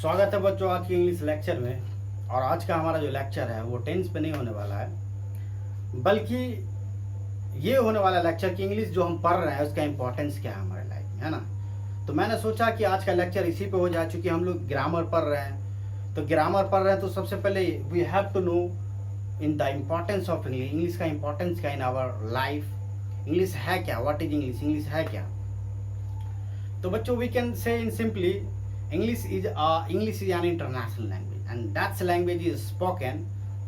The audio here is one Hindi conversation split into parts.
स्वागत है बच्चों आज की इंग्लिश लेक्चर में। और आज का हमारा जो लेक्चर है वो टेंस पे नहीं होने वाला है, बल्कि ये होने वाला लेक्चर कि इंग्लिश जो हम पढ़ रहे हैं उसका इंपॉर्टेंस क्या है हमारे लाइफ में, है ना। तो मैंने सोचा कि आज का लेक्चर इसी पे हो जाए, चूँकि हम लोग ग्रामर पढ़ रहे हैं। तो ग्रामर पढ़ रहे हैं तो सबसे पहले we have to know in the importance of English. English का इंपॉर्टेंस क्या इन आवर लाइफ। इंग्लिश है क्या, व्हाट इज इंग्लिश, इंग्लिश है क्या। तो बच्चों we can say in simply English is an international language, and that language is spoken,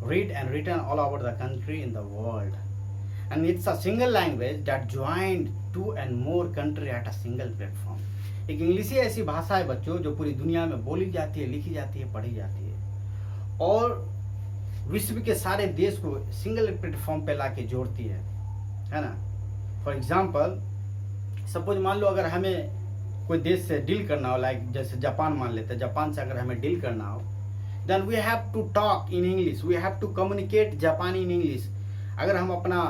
read and written all over the country in the world, and it's a single language that joined two and more country at a single platform. एक इंग्लिश ही ऐसी भाषा है बच्चों जो पूरी दुनिया में बोली जाती है, लिखी जाती है, पढ़ी जाती है और विश्व के सारे देश को सिंगल प्लेटफॉर्म पे लाके जोड़ती है ना। फॉर एग्जाम्पल सपोज मान लो अगर हमें कोई देश से डील करना हो, लाइक जैसे जापान मान लेते हैं, जापान से अगर हमें डील करना हो then we have to talk in English, we have to communicate जापानी इन इंग्लिश। अगर हम अपना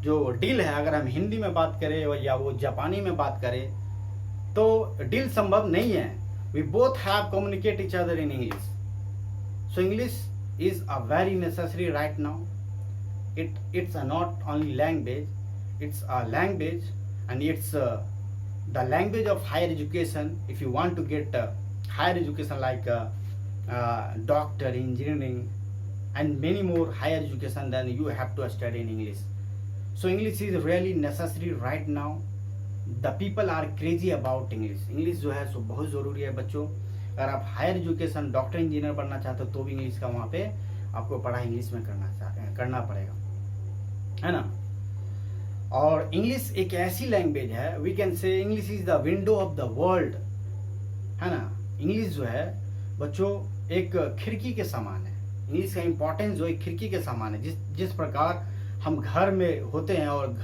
जो डील है अगर हम हिंदी में बात करें या वो जापानी में बात करें तो डील संभव नहीं है। We both have communicate each other in English. So English is a very necessary right now. It's not only language, it's a language and it's the language of higher education. If you want to get higher education like doctor, engineering and many more higher education, then you have to study in English. So English is really necessary right now. The people are crazy about English. English जो है सो बहुत ज़रूरी है बच्चों। अगर आप हायर एजुकेशन डॉक्टर इंजीनियर बनना चाहते हो तो भी इंग्लिश का वहाँ पे आपको पढ़ाई इंग्लिश में करना पड़ेगा, है ना। और इंग्लिश एक ऐसी लैंग्वेज है, we can say English is the window of the world, है ना। इंग्लिश जो है बच्चों एक खिड़की के समान है। इंग्लिश का इंपॉर्टेंस जो एक खिड़की के समान है। जिस प्रकार हम घर में होते हैं और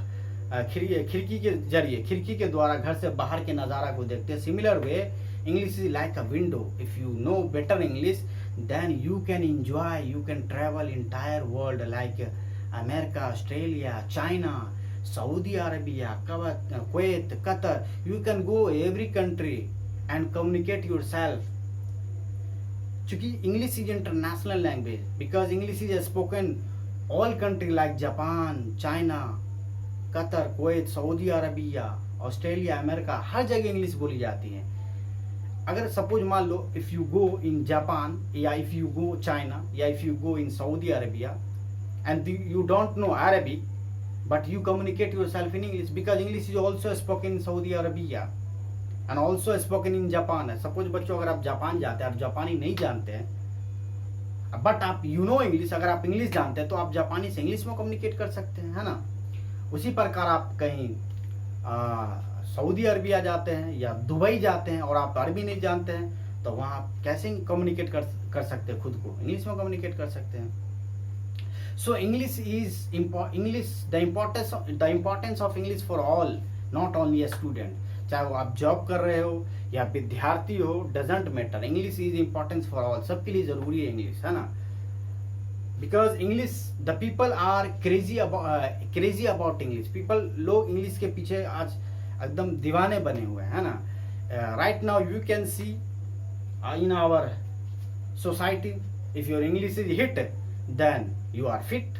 खिड़की के जरिए, खिड़की के द्वारा घर से बाहर के नज़ारा को देखते हैं, similar way English is like a window. If you know better English then you can enjoy, you can travel entire world like America, Australia, China, Saudi Arabia, Kuwait, Qatar. You can go every country and communicate yourself. Chunki English is international language because English is spoken all country like Japan, China, Qatar, Kuwait, Saudi Arabia, Australia, America, हर जगह इंग्लिश बोली जाती है। अगर सपोज मान लो if you go in Japan या if you go China या if you go in Saudi Arabia and you don't know Arabic but you communicate yourself in English because English is also spoken in Saudi Arabia and also spoken in Japan. Suppose बच्चों अगर आप जापान जाते हैं, आप जापानी नहीं जानते हैं बट आप यू नो इंग्लिश, अगर आप इंग्लिश जानते हैं तो आप जापानी से इंग्लिश में कम्युनिकेट कर सकते हैं, है ना। उसी प्रकार आप कहीं सऊदी अरबिया जाते हैं या दुबई जाते हैं और आप अरबी नहीं जानते हैं तो वहाँ आप कैसे कम्युनिकेट कर सकते हैं, खुद को इंग्लिश में कम्युनिकेट कर सकते हैं। So English is the importance of English for all, not only a student. चाहे वो आप जॉब कर रहे हो या विद्यार्थी हो, doesn't matter. English is importance for all, सबके लिए जरूरी है इंग्लिश, है ना। Because English the people are crazy about English. People लोग इंग्लिश के पीछे आज एकदम दीवाने बने हुए हैं, है ना। Right now you can see in our society if your English is hit then you are fit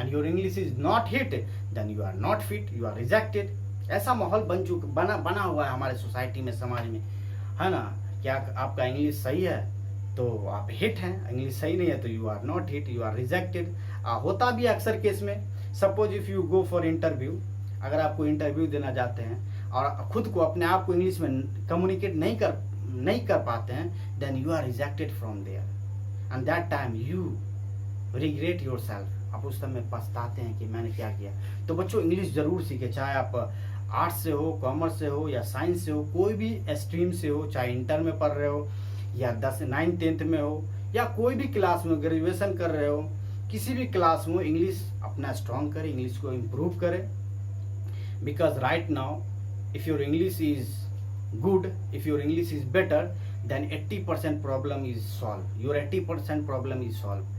and your English is not hit then you are not fit, you are rejected. ऐसा माहौल बना हुआ है हमारे सोसाइटी में, समाज में, है ना। क्या आपका इंग्लिश सही है तो आप हिट हैं, इंग्लिश सही नहीं है तो you are not hit, you are rejected. होता भी अक्सर केस में। Suppose if you go for interview, अगर आपको इंटरव्यू देना चाहते हैं और खुद को अपने आप को इंग्लिश में कम्युनिकेट नहीं कर पाते हैं then you are rejected from there and that time you regret yourself. आप उस समय पछताते हैं कि मैंने क्या किया। तो बच्चों इंग्लिश जरूर सीखे, चाहे आप आर्ट्स से हो, कॉमर्स से हो या साइंस से हो, कोई भी स्ट्रीम से हो, चाहे इंटर में पढ़ रहे हो या 10, 9, 10th में हो या कोई भी क्लास में ग्रेजुएशन कर रहे हो, किसी भी क्लास में इंग्लिश अपना स्ट्रॉन्ग करें, इंग्लिश को इम्प्रूव करें। Because right now if your English is good, if your English is better than 80% problem is solve, your 80% problem is solve.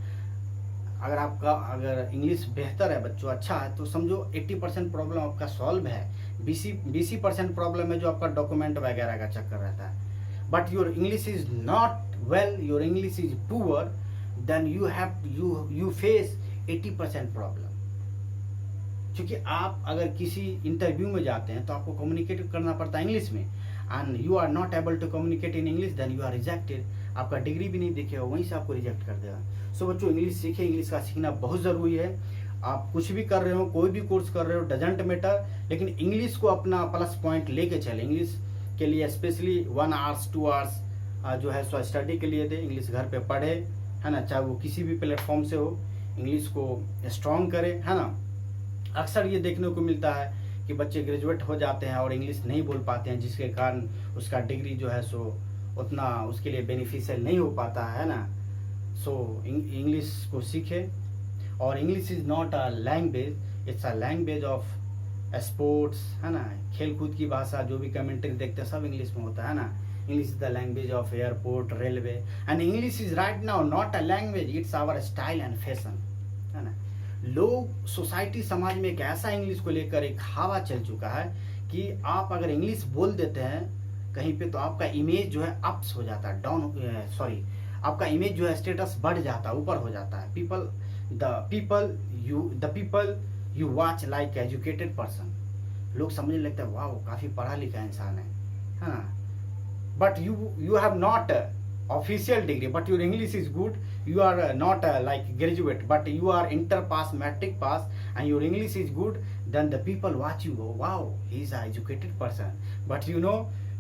अगर इंग्लिश बेहतर है बच्चों, अच्छा है, तो समझो 80% प्रॉब्लम आपका सॉल्व है। 20% प्रॉब्लम है जो आपका डॉक्यूमेंट वगैरह का चक्कर रहता है। but your English is not well, your English is poor, then you face 80% problem. क्योंकि आप अगर किसी इंटरव्यू में जाते हैं तो आपको कम्युनिकेट करना पड़ता है इंग्लिश में, and you are not able to communicate in English, then you are rejected. आपका डिग्री भी नहीं दिखेगा, वहीं से आपको रिजेक्ट कर देगा। सो बच्चों, इंग्लिश सीखें, इंग्लिश का सीखना बहुत ज़रूरी है। आप कुछ भी कर रहे हो, कोई भी कोर्स कर रहे हो, डजेंट मैटर, लेकिन इंग्लिश को अपना प्लस पॉइंट लेके चले। इंग्लिश के लिए स्पेशली 1 आवर्स 2 आवर्स जो है सो स्टडी के लिए दे। इंग्लिश घर पे पढ़े, है ना, चाहे वो किसी भी प्लेटफॉर्म से हो, इंग्लिश को स्ट्रॉन्ग करे, है ना। अक्सर ये देखने को मिलता है कि बच्चे ग्रेजुएट हो जाते हैं और इंग्लिश नहीं बोल पाते हैं, जिसके कारण उसका डिग्री जो है सो उतना उसके लिए बेनिफिशियल नहीं हो पाता है ना। सो इंग्लिश को सीखे। और English is not a language, it's a language of sports, है ना। खेल कूद की भाषा, जो भी कमेंट्री देखते हैं सब इंग्लिश में होता है ना। English is the language of airport, railway, and English is right now not a language, it's our style and fashion, है ना। लोग, सोसाइटी, समाज में एक ऐसा इंग्लिश को लेकर एक हवा चल चुका है कि आप अगर इंग्लिश बोल देते हैं कहीं पे तो आपका इमेज जो है अप्स हो जाता है, आपका इमेज जो है स्टेटस बढ़ जाता है, ऊपर हो जाता है। The people you watch like educated person, लोग समझने लगते हैं वाह काफी पढ़ा लिखा इंसान है ना। But you have not official degree, but your English is good, you are not like graduate, but you are inter pass, matric pass, and your English is good, then the people watch you, go wow, he is an educated person. But you know,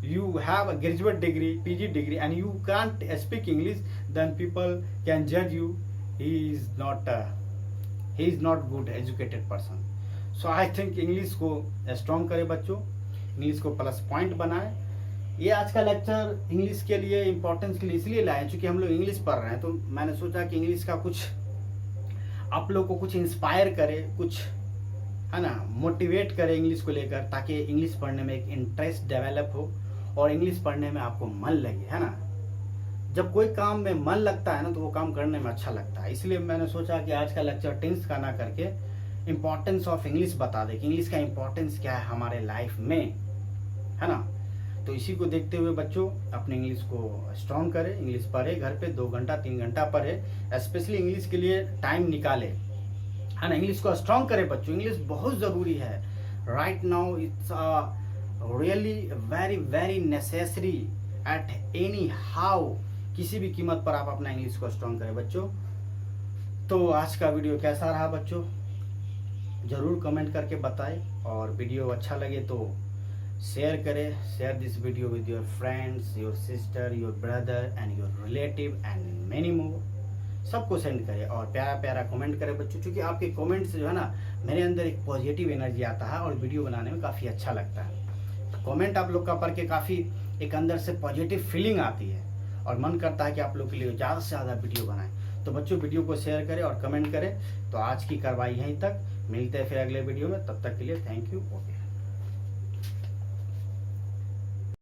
you have a graduate degree, PG degree, and you can't speak English, then people can judge you, he is not good educated person. So I think English को strong करे बच्चों, English को प्लस पॉइंट बनाए। ये आज का लेक्चर इंग्लिश के लिए इम्पोर्टेंस के लिए इसलिए लाए चूंकि हम लोग इंग्लिश पढ़ रहे हैं, तो मैंने सोचा कि इंग्लिश का कुछ आप लोग को कुछ इंस्पायर करे, कुछ, है ना, मोटिवेट करे इंग्लिश को लेकर, ताकि इंग्लिश पढ़ने में एक इंटरेस्ट डेवलप हो और इंग्लिश पढ़ने में आपको मन लगे, है ना। जब कोई काम में मन लगता है ना तो वो काम करने में अच्छा लगता है। इसलिए मैंने सोचा कि आज का लेक्चर टेंस का ना करके इम्पोर्टेंस ऑफ इंग्लिश बता दे कि इंग्लिश का इम्पोर्टेंस क्या है हमारे लाइफ में, है ना। तो इसी को देखते हुए बच्चों अपने इंग्लिश को स्ट्रॉन्ग करें, इंग्लिश पढ़े, घर पे 2 घंटा 3 घंटा पढ़े, स्पेशली इंग्लिश के लिए टाइम निकाले, है ना। इंग्लिश को स्ट्रॉन्ग करें बच्चों, इंग्लिश बहुत ज़रूरी है right now, it's really very very necessary at any how, किसी भी कीमत पर आप अपना इंग्लिश को स्ट्रॉन्ग करें बच्चों। तो आज का वीडियो कैसा रहा बच्चों, ज़रूर कमेंट करके बताएं, और वीडियो अच्छा लगे तो शेयर करें, share this video with your friends, your sister, your brother and your relative and many more, सबको सेंड करें, और प्यारा प्यारा कमेंट करें बच्चों, क्योंकि आपके कमेंट से जो है ना मेरे अंदर एक पॉजिटिव एनर्जी आता है और वीडियो बनाने में काफ़ी अच्छा लगता है। तो कमेंट आप लोग का पढ़ के काफ़ी एक अंदर से पॉजिटिव फीलिंग आती है और मन करता है कि आप लोग के लिए ज़्यादा से ज़्यादा वीडियो बनाएं। तो बच्चों वीडियो को शेयर करें और कमेंट करें। तो आज की कार्रवाई यहीं तक, मिलते हैं फिर अगले वीडियो में, तब तक के लिए थैंक यू, ओके।